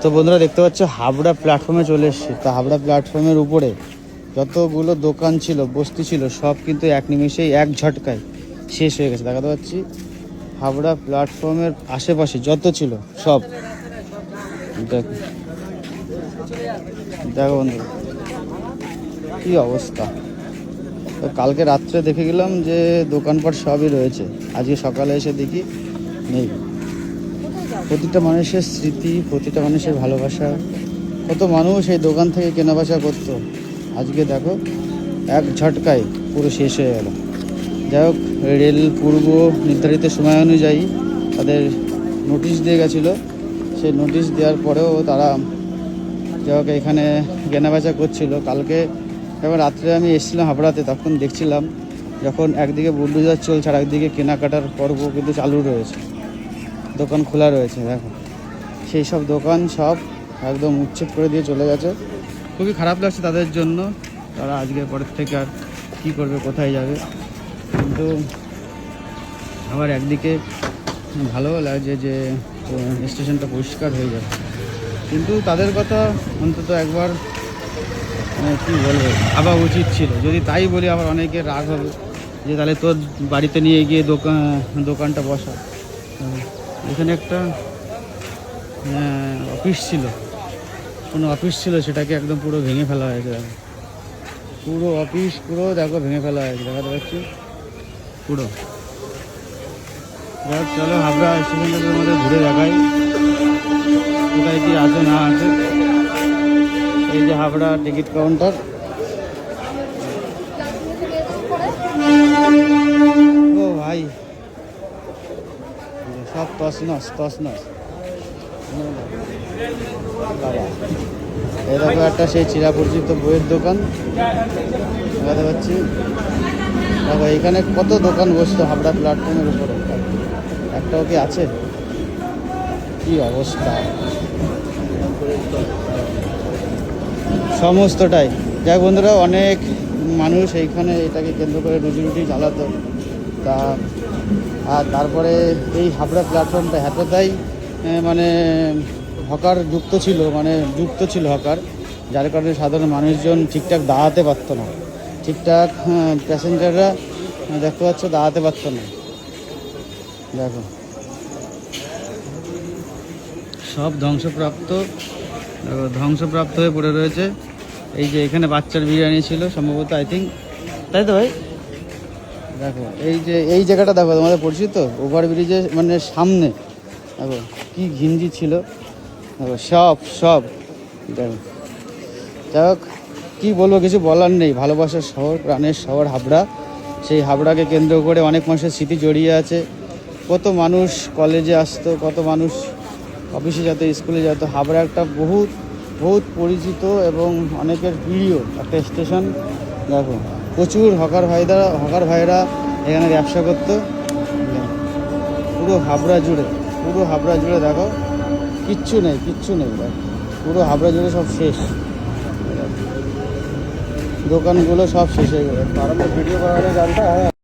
তো বন্ধুরা দেখতে পাচ্ছ হাবড়া প্ল্যাটফর্মে চলে এসেছি। তো হাবড়া প্ল্যাটফর্মের উপরে যতগুলো দোকান ছিল, বস্তি ছিল, সব কিন্তু এক নিমেষেই এক ঝটকায় শেষ হয়ে গেছে। দেখাতে পাচ্ছি হাবড়া প্ল্যাটফর্মের আশেপাশে যত ছিল সব। দেখো দেখো বন্ধু কী অবস্থা। তো কালকে রাত্রে দেখে গেলাম যে দোকানপাট সবই রয়েছে, আজকে সকালে এসে দেখি নেই। প্রতিটা মানুষের স্মৃতি, প্রতিটা মানুষের ভালোবাসা, কত মানুষ এই দোকান থেকে কেনাবেচা করতো, আজকে দেখো এক ঝটকায় পুরো শেষ হয়ে গেল। যাই হোক, রেল পূর্ব নির্ধারিত সময় অনুযায়ী তাদের নোটিশ দিয়ে গেছিলো। সেই নোটিশ দেওয়ার পরেও তারা যাই হোক এখানে কেনাবেচা করছিল। কালকে এবার রাত্রে আমি এসেছিলাম হাবড়াতে, তখন দেখছিলাম যখন একদিকে বুলডোজার চলছে আর একদিকে কেনাকাটার পর্ব কিন্তু চালু রয়েছে, দোকান খোলা রয়েছে। দেখো সেই সব দোকান সব একদম উচ্ছেদ করে দিয়ে চলে গেছে। খুবই খারাপ লাগছে তাদের জন্য। তারা আজকে পরের থেকে আর কী করবে, কোথায় যাবে। কিন্তু আবার একদিকে ভালো লাগছে যে স্টেশনটা পরিষ্কার হয়ে যাবে। কিন্তু তাদের কথা অন্তত একবার কী বলবো, ভাবা উচিত ছিল। যদি তাই বলি আবার অনেকে রাগ হবে যে তাহলে তোর বাড়িতে নিয়ে গিয়ে দোকানটা বসা। এখানে একটা অফিস ছিল, কোনো অফিস ছিল, সেটাকে একদম পুরো ভেঙে ফেলা হয়েছে। দেখো পুরো অফিস পুরো দেখো ভেঙে ফেলা হয়েছে, দেখাতে পাচ্ছি পুরো। চলো হাবড়া স্টেশনটাকে মধ্যে ঘুরে দেখাই কোথায় কি আছে না আছে। এই যে হাবড়া টিকিট কাউন্টার। ও ভাই সব তছনছ তছনছ। বাবা এই দেখো একটা সেই চিরাপরিচিত বইয়ের দোকান দেখাতে পাচ্ছি। দেখো এখানে কত দোকান বসতো হাবড়া প্ল্যাটফর্মের উপরে, একটাও কি আছে? কি অবস্থা সমস্তটাই। যাই বন্ধুরা, অনেক মানুষ এইখানে এটাকে কেন্দ্র করে রুজি রুটি চালাতো। তা আর তারপরে এই হাবড়া প্ল্যাটফর্মটা এতটাই মানে হকার যুক্ত ছিল হকার, যার কারণে সাধারণ মানুষজন ঠিকঠাক দাঁড়াতে পারতো না, ঠিকঠাক প্যাসেঞ্জাররা দেখতে পাচ্ছ দাঁড়াতে পারতো না। দেখো সব ধ্বংসপ্রাপ্ত হয়ে পড়ে রয়েছে। এই যে এখানে বাচ্চার বিরিয়ানি ছিল সম্ভবত, আই থিঙ্ক, তাই তো ভাই? দেখো এই যে এই জায়গাটা দেখো, তোমাদের পরিচিত ওভারব্রিজের মানে সামনে দেখো কি ঘিঞ্জি ছিল। দেখো সব দেখো। যাই হোক কী বলবো, কিছু বলার নেই। ভালোবাসার শহর, প্রাণের শহর হাবড়া। সেই হাবড়াকে কেন্দ্র করে অনেক মানুষের স্মৃতি জড়িয়ে আছে। কত মানুষ কলেজে আসতো, কত মানুষ অফিসে যেত, স্কুলে যেত। হাবড়া একটা বহুত পরিচিত এবং অনেকের প্রিয় একটা স্টেশন। দেখো প্রচুর হকার ভাইরা এখানে ব্যবসা করতো। পুরো হাবড়া জুড়ে দেখো কিচ্ছু নেই। দেখো পুরো হাবড়া জুড়ে সব শেষ, দোকানগুলো সব শেষ হয়ে গেছে। ভিডিও করা গানটা